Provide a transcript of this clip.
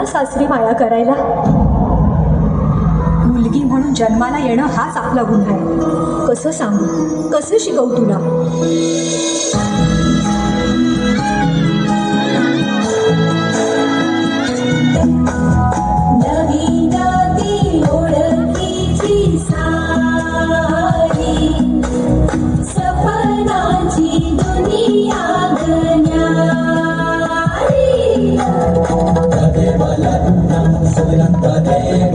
ना सासरी माया करायला. मुलगी म्हणून जन्माला येणं हाच आपला गुन्हा आहे. कसं सांगू, कसं शिकवू तुला? Sudanta